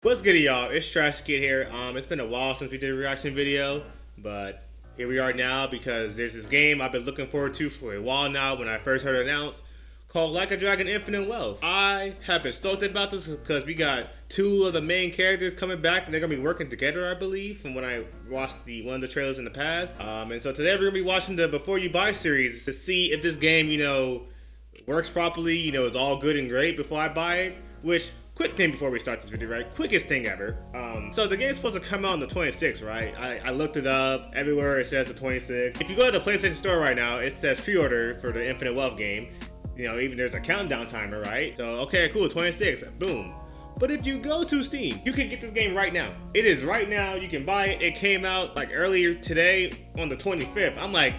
What's good, y'all? It's TrashDaKid here. It's been a while since we did a reaction video, but here we are now because there's this game I've been looking forward to for a while now when I first heard it announced, called Like a Dragon Infinite Wealth. I have been stoked about this because we got two of the main characters coming back and they're gonna be working together, I believe, from when I watched one of the trailers in the past. And so today we're gonna be watching the Before You Buy series to see if this game, works properly, is all good and great before I buy it, which quick thing before we start this video, right? Quickest thing ever. So the game's supposed to come out on the 26th, right? I looked it up. Everywhere it says the 26th. If you go to the PlayStation Store right now, it says pre-order for the Infinite Wealth game. Even there's a countdown timer, right? So, okay, cool, 26, boom. But if you go to Steam, you can get this game right now. It is right now, you can buy it. It came out like earlier today on the 25th. I'm like,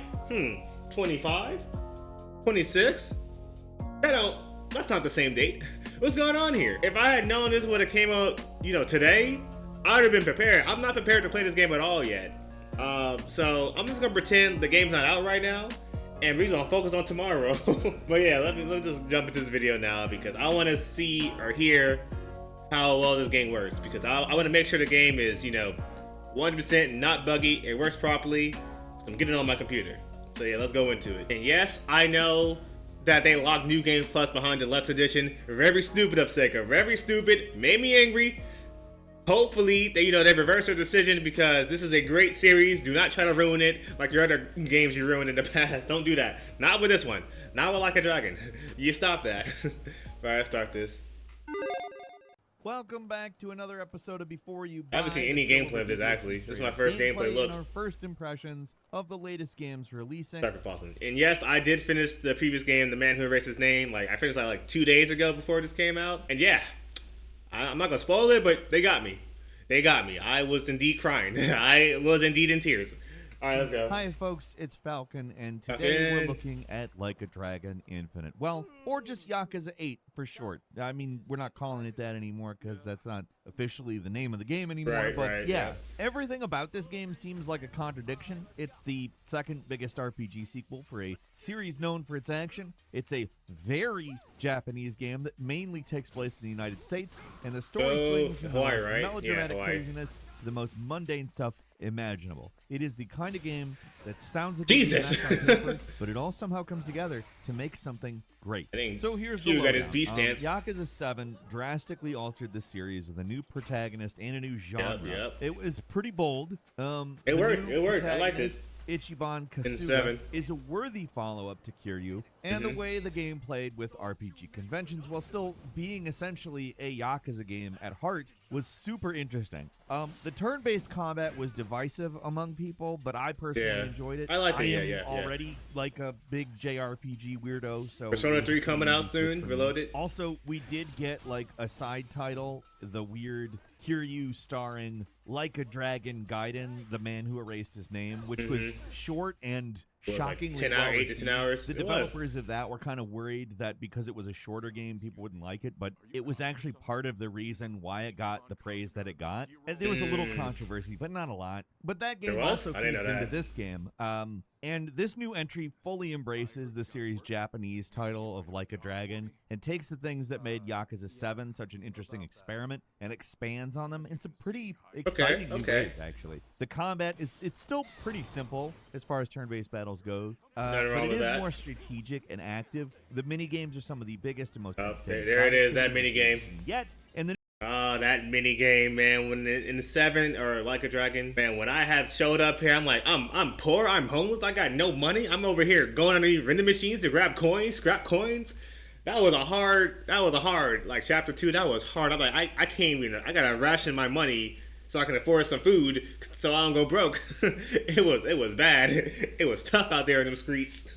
25? 26? That's not the same date. What's going on here? If I had known this would have came out, today, I would have been prepared. I'm not prepared to play this game at all yet. So I'm just gonna pretend the game's not out right now, and we're gonna focus on tomorrow. But yeah, let me just jump into this video now because I want to see or hear how well this game works, because I want to make sure the game is 100% not buggy. It works properly. So I'm getting it on my computer. So yeah, let's go into it. And yes, I know that they locked New Game Plus behind the Deluxe Edition. Very stupid of Sega. Very stupid. Made me angry. Hopefully, they reverse their decision because this is a great series. Do not try to ruin it like your other games you ruined in the past. Don't do that. Not with this one. Not with Like a Dragon. You stop that. Alright, let's start this. Welcome back to another episode of Before You Buy. I haven't seen any gameplay of this actually. This is my first gameplay look. Our first impressions of the latest games releasing. Sorry for pausing. And yes, I did finish the previous game, The Man Who Erased His Name. I finished like 2 days ago before this came out. And yeah, I'm not gonna spoil it, but they got me. They got me. I was indeed crying. I was indeed in tears. All right, let's go. Hi, folks. It's Falcon, and today we're looking at Like a Dragon Infinite Wealth, or just Yakuza 8 for short. I mean, we're not calling it that anymore because that's not officially the name of the game anymore. Right, but right, yeah, everything about this game seems like a contradiction. It's the second biggest RPG sequel for a series known for its action. It's a very Japanese game that mainly takes place in the United States, and the story swings from the most melodramatic craziness to the most mundane stuff imaginable. It is the kind of game that sounds like Jesus, on paper, but it all somehow comes together to make something great. So here's the lowdown. Yakuza 7 drastically altered the series with a new protagonist and a new genre. Yep. It was pretty bold. It worked. I like this. Ichiban Kasuga is a worthy follow-up to Kiryu, and the way the game played with RPG conventions while still being essentially a Yakuza game at heart was super interesting. The turn-based combat was divisive among people, but I personally enjoyed it. I liked it. I am already like a big JRPG weirdo, so Persona 3 coming out soon, Reloaded. Also, we did get like a side title, the weird Kiryu starring Like a Dragon Gaiden, the man who erased his name, which was short and shockingly like 8 to 10 hours. The developers of that were kind of worried that because it was a shorter game, people wouldn't like it, but it was actually part of the reason why it got the praise that it got. And there was a little controversy, but not a lot. But that game also feeds into this game. And this new entry fully embraces the series' Japanese title of Like a Dragon and takes the things that made Yakuza 7 such an interesting experiment and expands on them in some pretty exciting new ways, actually. The combat it's still pretty simple as far as turn-based battles go, but it is more strategic and active. The mini-games are some of the biggest and most there it is, that mini-game. Yet, and the that mini game, man. When in the 7 or Like a Dragon, man. When I had showed up here, I'm like, I'm poor, I'm homeless, I got no money. I'm over here going underneath vending machines to grab coins, scrap coins. That was a hard. Like chapter 2, that was hard. I'm like, I can't even. I gotta ration my money so I can afford some food, so I don't go broke. It was bad. It was tough out there in them streets,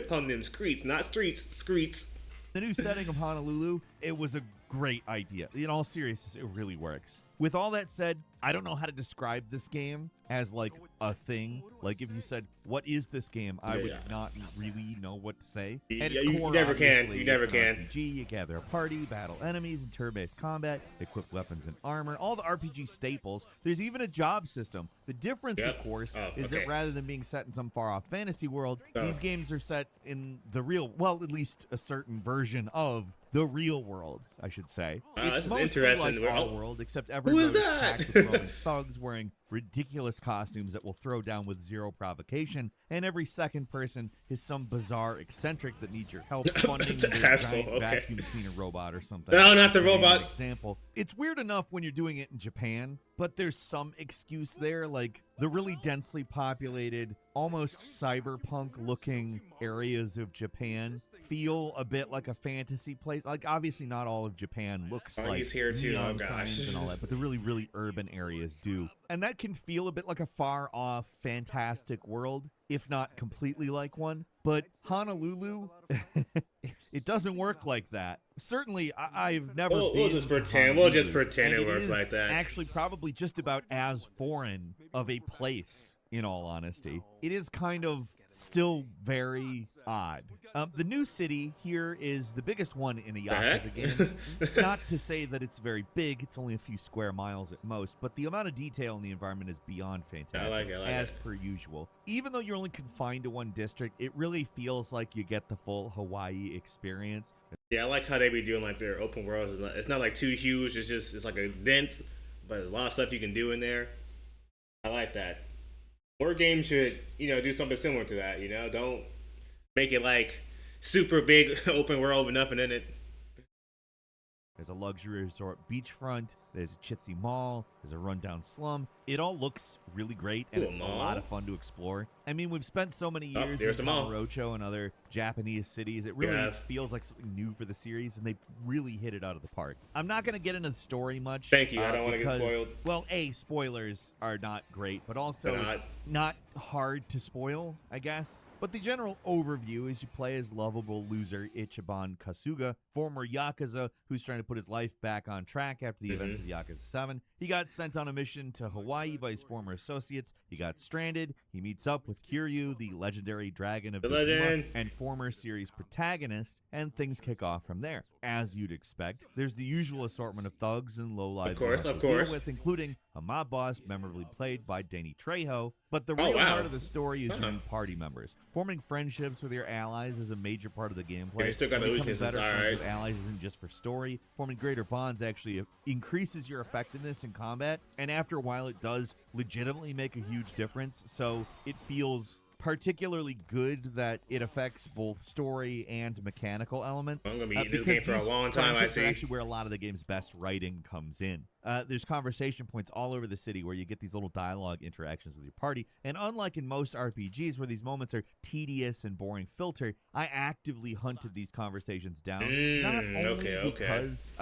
on them streets, not streets, streets. The new setting of Honolulu, it was a great idea. In all seriousness, it really works. With all that said, I don't know how to describe this game as like a thing. Like if you said, what is this game? I would not really know what to say. At its core, you never can. You never can. RPG, you gather a party, battle enemies in turn-based combat, equip weapons and armor, all the RPG staples. There's even a job system. The difference, of course, is that rather than being set in some far-off fantasy world, these games are set in the real, well, at least a certain version of the real world, I should say. This It's is mostly interesting. like our Oh, world, except who everywhere is is that? packed with roaming thugs wearing ridiculous costumes that will throw down with zero provocation, and every second person is some bizarre eccentric that needs your help funding their Asshole, giant okay. vacuum cleaner robot or something. No, not Just the to name an robot. example. It's weird enough when you're doing it in Japan, but there's some excuse there, like the really densely populated, almost cyberpunk-looking areas of Japan feel a bit like a fantasy place. Like, obviously not all of Japan looks Oh, like he's here too. neon Oh, gosh. signs and all that, but the really, really urban areas do. And that can feel a bit like a far-off, fantastic world, if not completely like one. But Honolulu, it doesn't work like that. Certainly, I've never been We'll just to pretend. We'll just Honolulu, pretend and it works is like that. Actually, probably just about as foreign of a place, in all honesty. It is kind of still very odd. The new city here is the biggest one in a Yakuza game. Not to say that it's very big, it's only a few square miles at most, but the amount of detail in the environment is beyond fantastic, I like it. as per usual. Even though you're only confined to one district, it really feels like you get the full Hawaii experience. Yeah, I like how they be doing like their open worlds. It's not like too huge. It's like a dense, but there's a lot of stuff you can do in there. I like that. More games should, do something similar to that. Don't make it like super big open world with nothing in it. There's a luxury resort beachfront. There's a chitsy mall. There's a rundown slum. It all looks really great, and it's a lot of fun to explore. I mean, we've spent so many years in Kamurocho and other Japanese cities. It really feels like something new for the series, and they really hit it out of the park. I'm not going to get into the story much. Thank you. I don't want to get spoiled. Well, spoilers are not great, but also it's not hard to spoil, I guess. But the general overview is you play as lovable loser Ichiban Kasuga, former Yakuza who's trying to put his life back on track after the events of Yakuza 7. He got sent on a mission to Hawaii by his former associates. He got stranded. He meets up with Kiryu, the legendary dragon of Dojima, and former series protagonist, and things kick off from there. As you'd expect, there's the usual assortment of thugs and lowlives of course, with, including a mob boss memorably played by Danny Trejo. But the real part of the story is your new party members. Forming friendships with your allies is a major part of the gameplay. Yeah, you still got the weaknesses, better friends with allies isn't just for story. Forming greater bonds actually increases your effectiveness in combat, and after a while it does legitimately make a huge difference, so it feels particularly good that it affects both story and mechanical elements. I'm going to be in this game for a long time, I see. Are actually where a lot of the game's best writing comes in. There's conversation points all over the city where you get these little dialogue interactions with your party, and unlike in most RPGs where these moments are tedious and boring filter, I actively hunted these conversations down. Not only because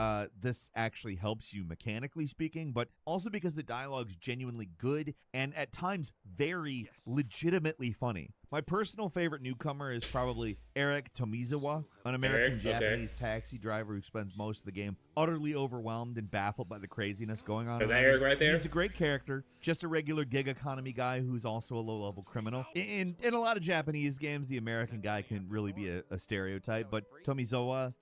this actually helps you mechanically speaking, but also because the dialogue's genuinely good and at times very legitimately funny. My personal favorite newcomer is probably Eric Tomizawa, an American-Japanese taxi driver who spends most of the game utterly overwhelmed and baffled by the craziness going on. Is that Eric right there? He's a great character, just a regular gig economy guy who's also a low-level criminal. In a lot of Japanese games, the American guy can really be a stereotype, but Tomizawa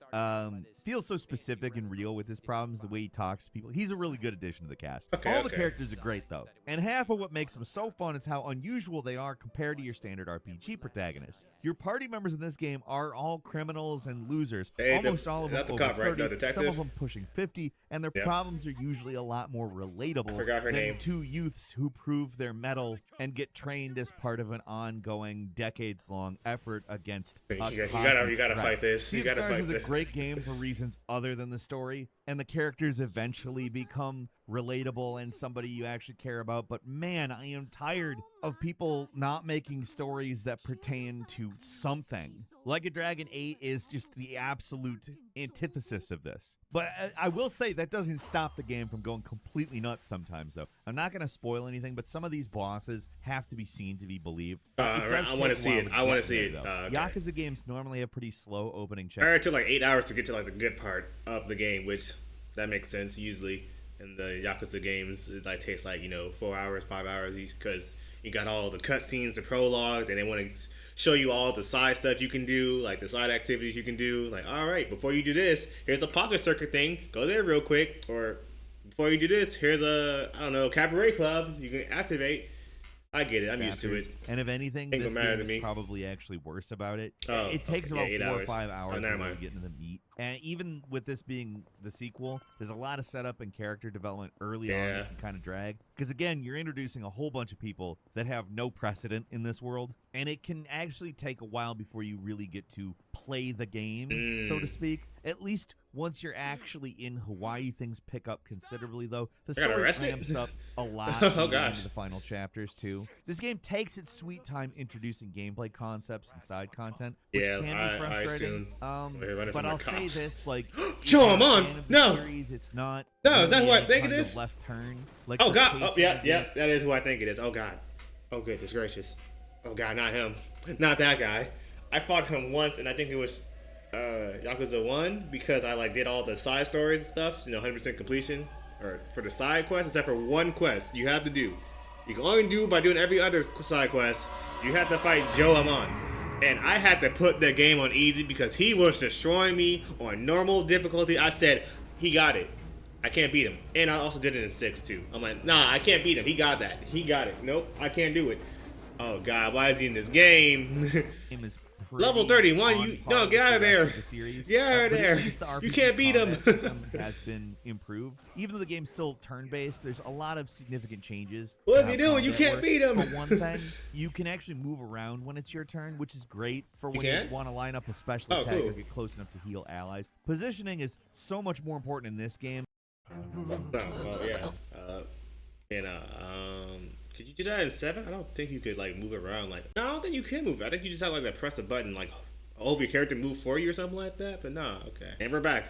feels so specific and real with his problems, the way he talks to people. He's a really good addition to the cast. All the characters are great, though, and half of what makes them so fun is how unusual they are compared to your standard RPG protagonists. Your party members in this game are all criminals and losers, almost all of them over 30, some of them pushing 50, and their problems are usually a lot more relatable than two youths who prove their mettle and get trained as part of an ongoing, decades-long effort against you gotta fight this. Sea of Stars is a great game for reasons other than the story, and the characters eventually become relatable and somebody you actually care about, but man, I am tired of people not making stories that pertain to something. Like a Dragon 8 is just the absolute antithesis of this. But I will say that doesn't stop the game from going completely nuts sometimes, though. I'm not going to spoil anything, but some of these bosses have to be seen to be believed. I want to see it. I want to see it. Yakuza games normally have pretty slow opening checks. It took like 8 hours to get to like the good part of the game, which that makes sense usually. In the Yakuza games, it like takes like 4 hours, 5 hours, because you got all the cutscenes, the prologue, and they want to show you all the side stuff you can do, like the side activities you can do. Like, all right, before you do this, here's a pocket circuit thing. Go there real quick. Or before you do this, here's a cabaret club you can activate. I get it. I'm used to it. And if anything, this game is probably actually worse about it. It takes about 4 or 5 hours to really get into the meat And even with this being the sequel, there's a lot of setup and character development early on that can kind of drag. Because again, you're introducing a whole bunch of people that have no precedent in this world, and it can actually take a while before you really get to play the game, so to speak. At least once you're actually in Hawaii, things pick up considerably, though. The story ramps up a lot in the final chapters, too. This game takes its sweet time introducing gameplay concepts and side content, which can be frustrating. But I'll say this, like, show him on! No! Series, it's not. No, is that who I think it is? Left turn. Like, oh, God. Oh, yeah, that is who I think it is. Oh, God. Oh, goodness gracious. Oh, God, not him. Not that guy. I fought him once, and I think it was Yakuza 1 because I like did all the side stories and stuff, 100% completion or for the side quest, except for one quest you have to do. You can only do by doing every other side quest. You have to fight Joe Amon. And I had to put the game on easy because he was destroying me on normal difficulty. I said, he got it. I can't beat him. And I also did it in 6 too. I'm like, nah, I can't beat him. He got that. He got it. Nope, I can't do it. Oh God, why is he in this game? Level 31, you no, get out of there. Get out of there. You can't beat him. Has been improved. Even though the game's still turn-based, there's a lot of significant changes. What is he doing? You can't beat him. For one thing, you can actually move around when it's your turn, which is great for when you want to line up a special attack or get close enough to heal allies. Positioning is so much more important in this game. Could you do that in 7? I don't think you could like move around like. No, I don't think you can move. I think you just have like to press a button like, your character move for you or something like that. But nah, okay. And we're back.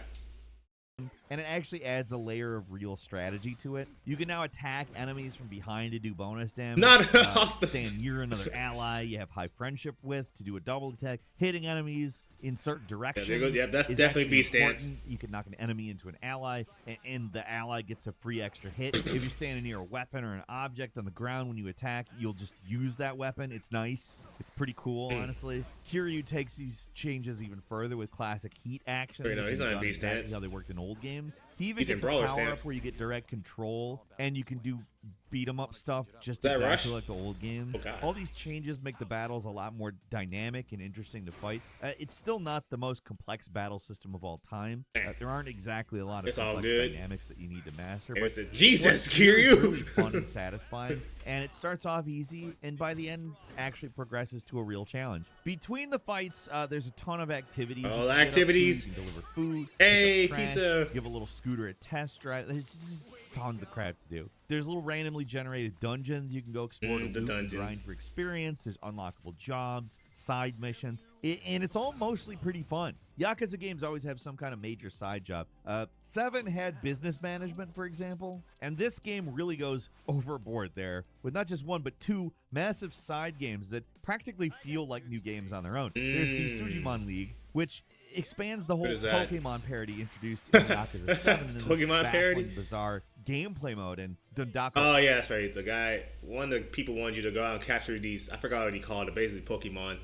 And it actually adds a layer of real strategy to it. You can now attack enemies from behind to do bonus damage. Stand near another ally you have high friendship with to do a double attack. Hitting enemies in certain directions. Yeah, that's definitely B stance. You can knock an enemy into an ally, and the ally gets a free extra hit. If you're standing near a weapon or an object on the ground when you attack, you'll just use that weapon. It's nice. It's pretty cool, honestly. Kiryu takes these changes even further with classic heat actions. No, he's not in B stance. How they worked in old games. He even gets a power up where you get direct control, and you can do beat 'em up stuff just exactly like the old games. All these changes make the battles a lot more dynamic and interesting to fight. It's still not the most complex battle system of all time. There aren't exactly a lot of complex dynamics that you need to master. But Jesus, Kiryu! Really fun and satisfying. And it starts off easy, and by the end, actually progresses to a real challenge. Between the fights, there's a ton of activities. All activities. You can deliver food. Hey, pizza. Give a little scooter a test drive. There's just tons of crap to do. There's little randomly generated dungeons you can go explore to loot and grind for experience. There's unlockable jobs, side missions, and it's all mostly pretty fun. Yakuza games always have some kind of major side job. 7 had business management, for example, and this game really goes overboard there with not just 1 but 2 massive side games that practically feel like new games on their own. There's the Sujimon League, which expands the whole Pokemon parody introduced in Yakuza 7 into Pokemon parody, bizarre gameplay mode, and Dondako. Oh yeah, that's right. The guy, one of the people wanted you to go out and capture these. I forgot what he called it. Basically, Pokemon,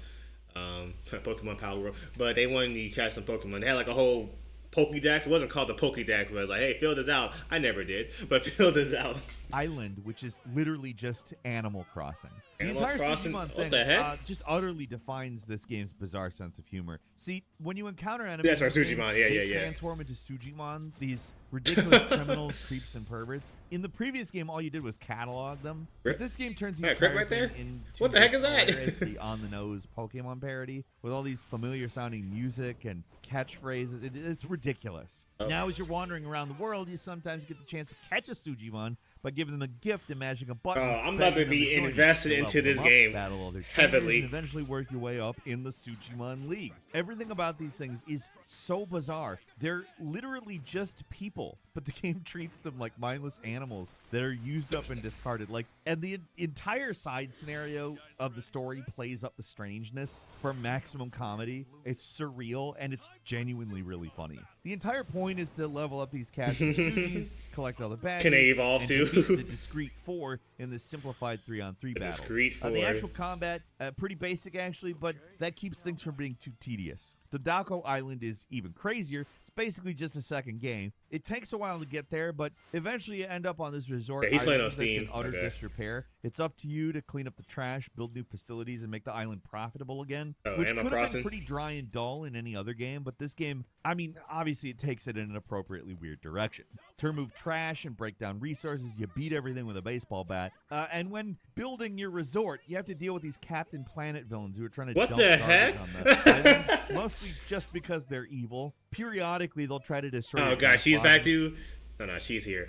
Pokemon Power World. But they wanted you to catch some Pokemon. They had like a whole Pokédex. It wasn't called the Pokédex, but it was like, hey, fill this out. I never did, but fill this out. Island, which is literally just Animal Crossing. Animal the entire Crossing? Sujimon What the heck? thing just utterly defines this game's bizarre sense of humor. See, when you encounter enemies, that's our Sujimon. They transform into Sujimon, these ridiculous criminals, creeps, and perverts. In the previous game, all you did was catalog them. But this game turns the entire right there? thing into what the heck is that? the on-the-nose Pokemon parody with all these familiar-sounding music and catchphrases. It's ridiculous. Now, as you're wandering around the world, you sometimes get the chance to catch a Sujimon by giving them a gift and mashing a button. I'm about to be invested into this game heavily. And eventually work your way up in the Sujimon League. Everything about these things is so bizarre. They're literally just people, but the game treats them like mindless animals that are used up and discarded. And the entire side scenario of the story plays up the strangeness for maximum comedy. It's surreal, and it's genuinely really funny. The entire point is to level up these casual Sujis, collect all the badges, can they evolve and too? defeat the discrete 4 in this simplified 3-on-3 battles. Discrete 4. The actual combat, pretty basic actually, but that keeps things from being too tedious. The Dondako Island is even crazier. It's basically just a second game. It takes a while to get there, but eventually you end up on this resort he's playing on that's Steam. in utter disrepair. It's up to you to clean up the trash, build new facilities, and make the island profitable again, which could have been pretty dry and dull in any other game, but this game I mean, obviously it takes it in an appropriately weird direction. To remove trash and break down resources, you beat everything with a baseball bat. And when building your resort, you have to deal with these Captain Planet villains who are trying to What dump the garbage heck? on the island, mostly just because they're evil. Periodically, they'll try to destroy. Oh your god, she's closets. back too. No, she's here.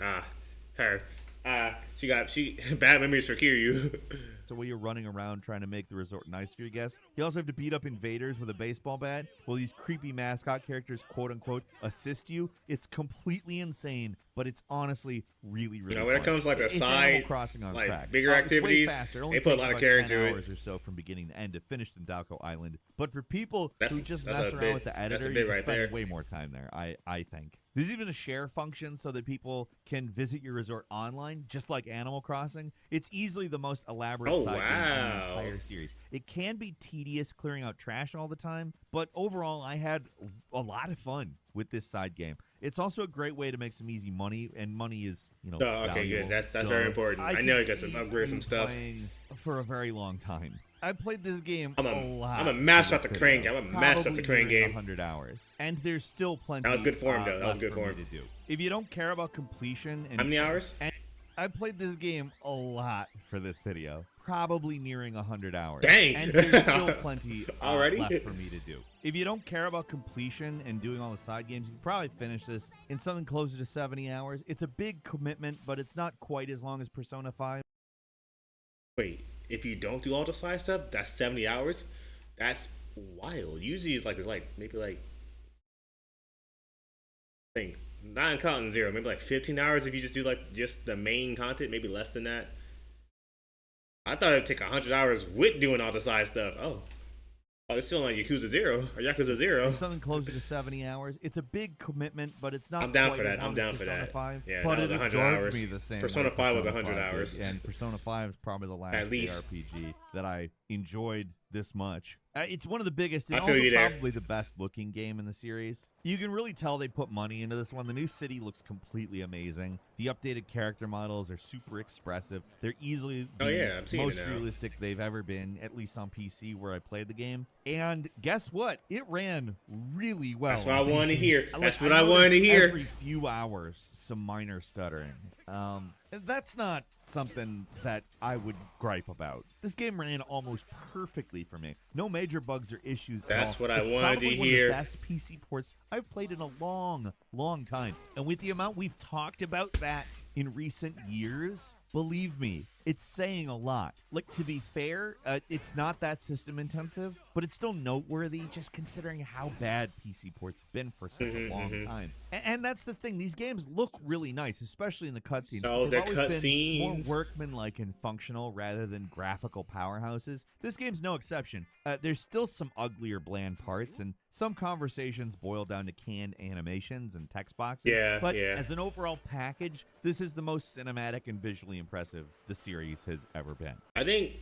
Her. She bad memories for Kiryu. So while you're running around trying to make the resort nice for your guests, you also have to beat up invaders with a baseball bat while these creepy mascot characters, quote unquote, assist you. It's completely insane, but it's honestly really, really When it fun. comes like the It's side, Animal Crossing on like crack. bigger It's way activities, faster. It only they put a takes lot of about care 10 into it. hours or so from beginning to end to finish Dendako Island. But for people That's who just a mess around bit- with the that's a editor, bit you can right spend there. way more time there, I think. There's even a share function so that people can visit your resort online, just like Animal Crossing. It's easily the most elaborate Oh, side game in wow. the entire series. It can be tedious clearing out trash all the time, but overall, I had a lot of fun with this side game. It's also a great way to make some easy money, and money is, Oh, okay, valuable. good. That's Duh. very important. I could know you got see some upgrade some you stuff. playing for a very long time. I played this game I'm a lot. a master for at the this crane video. game. I'm a master at the crane Probably game. nearing 100 hours, and there's still plenty. That was good form, though. That was left good for me form. to do. If you don't care about completion, and How many hours? and I played this game a lot for this video, probably nearing 100 hours. Dang. And there's still plenty Already? left for me to do. If you don't care about completion and doing all the side games, you can probably finish this in something closer to 70 hours. It's a big commitment, but it's not quite as long as Persona 5. Wait, if you don't do all the side stuff, that's 70 hours? That's wild. Usually it's like maybe like I think not counting zero, maybe like 15 hours if you just do like just the main content, maybe less than that. I thought it'd take 100 hours with doing all the side stuff. Oh, it's feeling like Yakuza 0 or Yakuza 0. Something closer to 70 hours. It's a big commitment, but it's not I'm down quite for as that. long I'm as down for Persona that. 5. Yeah, but that it was 100 absorbed hours. me the same Persona way 5 was Persona 100 5 did. hours. And Persona 5 is probably the last At least. JRPG that I enjoyed this much. It's one of the biggest and I feel also you there. probably the best looking game in the series. You can really tell they put money into this one. The new city looks completely amazing. The updated character models are super expressive. They're easily Oh, the yeah, I'm seeing it most now. realistic they've ever been, at least on PC where I played the game. And guess what? It ran really well. That's what I on wanted to PC. hear. Like, That's what I wanted to noticed hear. Every few hours, some minor stuttering. That's not something that I would gripe about. This game ran almost perfectly for me. No major bugs or issues at That's all. what I It's wanted probably to one hear. of the best PC ports I've played in a long, long time. And with the amount we've talked about that in recent years, believe me, it's saying a lot. Like, to be fair, it's not that system intensive, but it's still noteworthy just considering how bad PC ports have been for such a long time. And that's the thing. These games look really nice, especially in the cutscenes. Oh, They've the always been more cutscenes. workmanlike and functional rather than graphical powerhouses. This game's no exception. There's still some uglier, bland parts, and some conversations boil down to canned animations and text boxes. Yeah, but yeah. as an overall package, this is the most cinematic and visually impressive the series has ever been. I think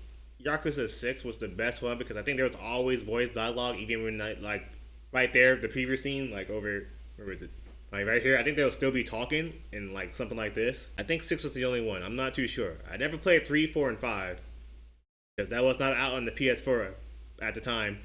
Yakuza 6 was the best one because I think there was always voice dialogue, even when like right there, the previous scene, like over where is it? Like right here, I think they'll still be talking in like something like this. I think 6 was the only one. I'm not too sure. I never played 3, 4, and 5 because that was not out on the PS4 at the time.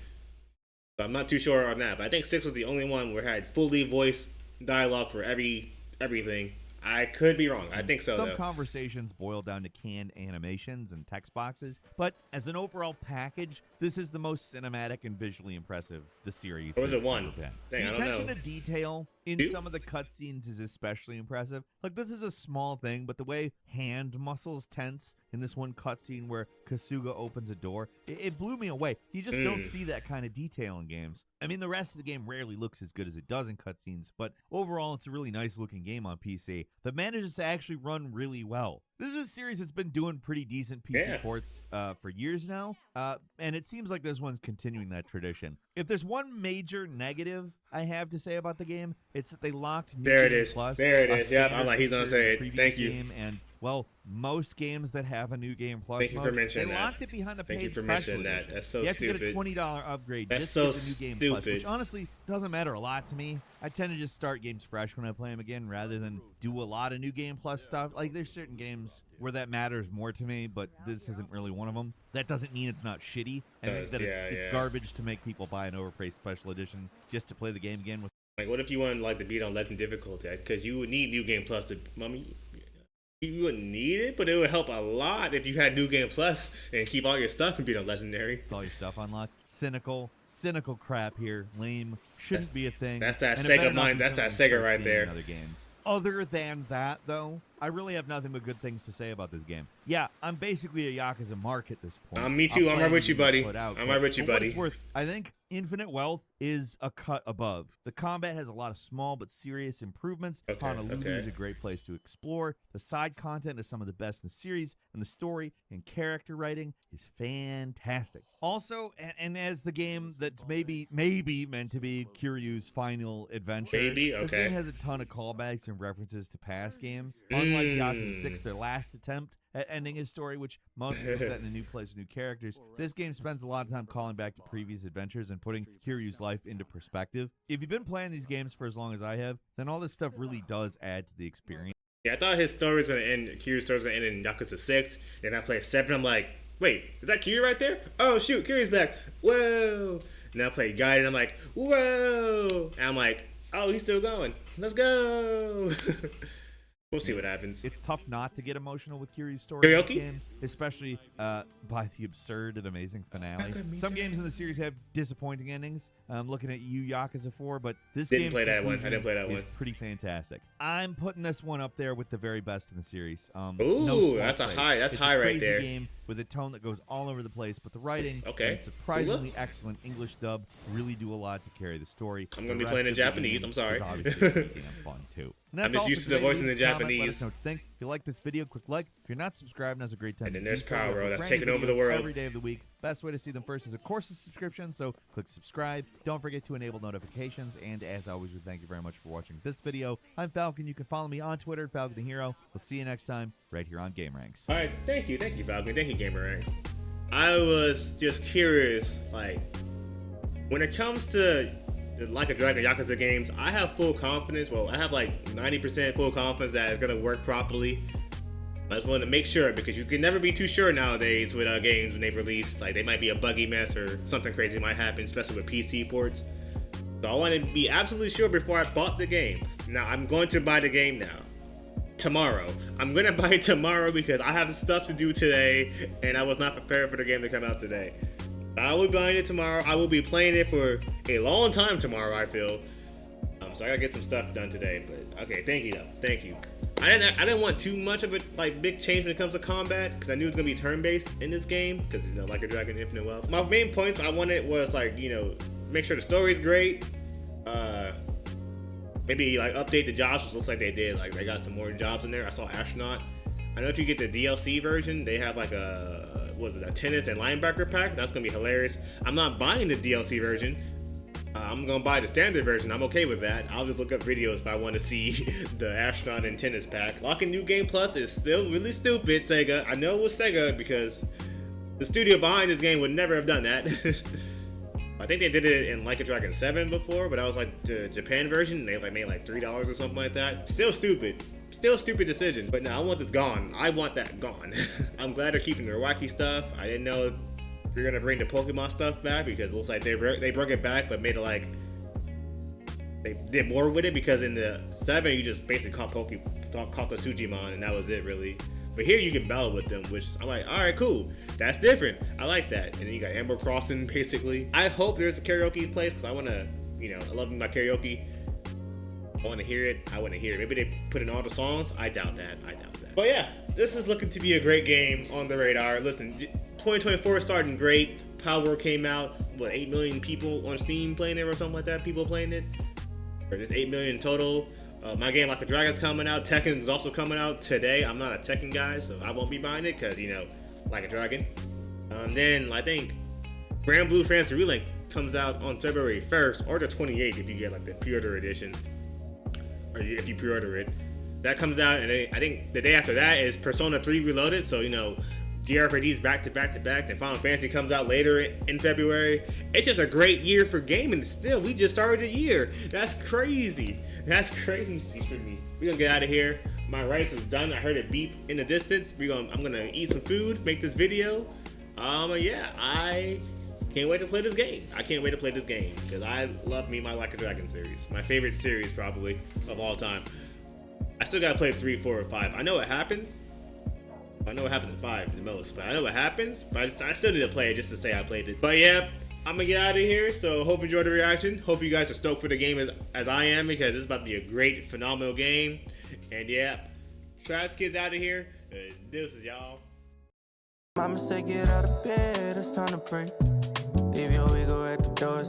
So I'm not too sure on that. But I think 6 was the only one where it had fully voice dialogue for everything. I could be wrong. I think so, Some though. conversations boil down to canned animations and text boxes, but as an overall package, this is the most cinematic and visually impressive the series Or was has it 1? ever been. Dang, I The don't attention know. to detail in 2? some of the cutscenes is especially impressive. Like, this is a small thing, but the way hand muscles tense in this one cutscene where Kasuga opens a door, it blew me away. You just don't see that kind of detail in games. I mean, the rest of the game rarely looks as good as it does in cutscenes, but overall, it's a really nice looking game on PC that manages to actually run really well. This is a series that's been doing pretty decent PC ports for years now, and it seems like this one's continuing that tradition. If there's one major negative I have to say about the game, it's that they locked New There it Game is. Plus, There it a is. Yep, I'm standard like, he's gonna feature in say the it. previous Thank you. game, and, well, most games that have a New Game Plus Thank you for mode, mentioning they that. locked it behind the Thank you paid for special mentioning that. edition. That's so you have to get a stupid. $20 upgrade That's just so to get the New Game Plus, stupid. which honestly doesn't matter a lot to me. I tend to just start games fresh when I play them again rather than do a lot of New Game Plus stuff. Like, there's certain games where that matters more to me, but this isn't really one of them. That doesn't mean it's not shitty, and that it's garbage to make people buy an overpriced special edition just to play the game again with Like, what if you wanted like to beat on legend difficulty? Because you would need New Game Plus to. I mean, you wouldn't need it, but it would help a lot if you had New Game Plus and keep all your stuff and beat on legendary. All your stuff unlocked. Cynical crap here. Lame. Shouldn't be a thing. That's that And it better Sega not mind. be That's that something we Sega start right seeing there. in other games. Other than that, though, I really have nothing but good things to say about this game. Yeah, I'm basically a Yakuza mark at this point. Me too. I'm right with you, buddy. I'm right with you, buddy. It's worth. I think Infinite Wealth is a cut above. The combat has a lot of small but serious improvements. Honolulu is a great place to explore. The side content is some of the best in the series, and the story and character writing is fantastic. Also, and as the game that's maybe meant to be Kiryu's final adventure, this game has a ton of callbacks and references to past games. Unlike Yakuza 6, their last attempt at ending his story, which mostly is set in a new place with new characters, this game spends a lot of time calling back to previous adventures and putting Kiryu's life into perspective. If you've been playing these games for as long as I have, then all this stuff really does add to the experience. Yeah, I thought his story was going to end, Kiryu's story was going to end in Yakuza 6, and I played 7, I'm like, wait, is that Kiryu right there? Oh shoot, Kiryu's back, whoa! And I played Gaiden, I'm like, whoa! And I'm like, oh, he's still going, let's go! We'll see what happens. It's tough not to get emotional with Kiryu's story in this game, especially by the absurd and amazing finale. Some games in the series have disappointing endings. I'm looking at you, Yakuza 4, but this game is pretty fantastic. I'm putting this one up there with the very best in the series. Ooh, that's high. That's high right there. Game with a tone that goes all over the place, but the writing and surprisingly excellent English dub really do a lot to carry the story. I'm gonna be playing in Japanese. I'm sorry. Obviously, making it fun too. I'm just used to the voice in the Japanese. Let us know what you think. If you like this video, click like. If you're not subscribed, now's a great time. And then there's Power that's taking over the world every day of the week. Best way to see them first is, of course, a subscription. So click subscribe. Don't forget to enable notifications. And as always, we thank you very much for watching this video. I'm Falcon. You can follow me on Twitter, Falcon the Hero. We'll see you next time right here on Gameranx. All right, thank you, Falcon. Thank you, Gameranx. I was just curious, like, when it comes to the Like a Dragon Yakuza games, I have full confidence. Well, I have like 90% full confidence that it's gonna work properly. I just wanted to make sure, because you can never be too sure nowadays with games when they've released. Like, they might be a buggy mess or something crazy might happen, especially with PC ports. So I wanted to be absolutely sure before I bought the game. Now, I'm going to buy the game now. Tomorrow. I'm gonna buy it tomorrow because I have stuff to do today and I was not prepared for the game to come out today. I will be buying it tomorrow. I will be playing it for a long time tomorrow, I feel. So I gotta get some stuff done today. But okay, thank you though. Thank you. I didn't want too much of a big change when it comes to combat, because I knew it was gonna be turn-based in this game, because Like a Dragon Infinite Wealth. My main points I wanted was make sure the story's great. Maybe update the jobs, which looks like they did. Like, they got some more jobs in there. I saw Astronaut. I know if you get the DLC version, they have a tennis and linebacker pack. That's gonna be hilarious. I'm not buying the DLC version. I'm gonna buy the standard version. I'm okay with that. I'll just look up videos if I want to see the Astronaut and tennis pack. Locking New Game Plus is still really stupid, Sega. I know it was Sega because the studio behind this game would never have done that. I think they did it in Like a Dragon 7 before, but that was the Japan version. They made $3 or something like that. Still stupid. Still a stupid decision. But no, I want this gone. I want that gone. I'm glad they're keeping their wacky stuff. I didn't know if you're gonna bring the Pokemon stuff back, because it looks like they brought it back, but made it they did more with it, because in the 7 you just basically caught the Sujimon and that was it really. But here you can battle with them, which I'm like, all right, cool. That's different. I like that. And then you got Animal Crossing, basically. I hope there's a karaoke place, because I want to, I love my karaoke. I want to hear it. I want to hear it. Maybe they put in all the songs. I doubt that. But yeah, this is looking to be a great game on the radar. Listen, 2024 is starting great. Power came out. 8 million people on Steam playing it or something like that? People playing it? Or just 8 million total. My game Like a Dragon's coming out. Tekken is also coming out today. I'm not a Tekken guy, so I won't be buying it because, Like a Dragon. Then I think Grand Blue Fantasy Relink comes out on February 1st or the 28th if you get the pre-order edition, or if you pre-order it. That comes out, and I think the day after that is Persona 3 Reloaded. So JRPGs back to back to back. Then Final Fantasy comes out later in February. It's just a great year for gaming. Still, we just started the year. That's crazy. That's crazy to me. We're gonna get out of here. My rice is done. I heard it beep in the distance. I'm gonna eat some food, make this video. Yeah, I can't wait to play this game. I can't wait to play this game because I love me my Like a Dragon series. My favorite series probably of all time. I still gotta play 3, 4, or 5. I know what happens. I know what happens in 5 the most, but I know what happens. But I still need to play it just to say I played it. But yeah, I'm gonna get out of here. So hope you enjoyed the reaction. Hope you guys are stoked for the game as I am, because it's about to be a great, phenomenal game. And yeah, TrashDaKid's out of here. Deuces, y'all. Mama said get out of bed, it's time to pray. Leave your ego at the door.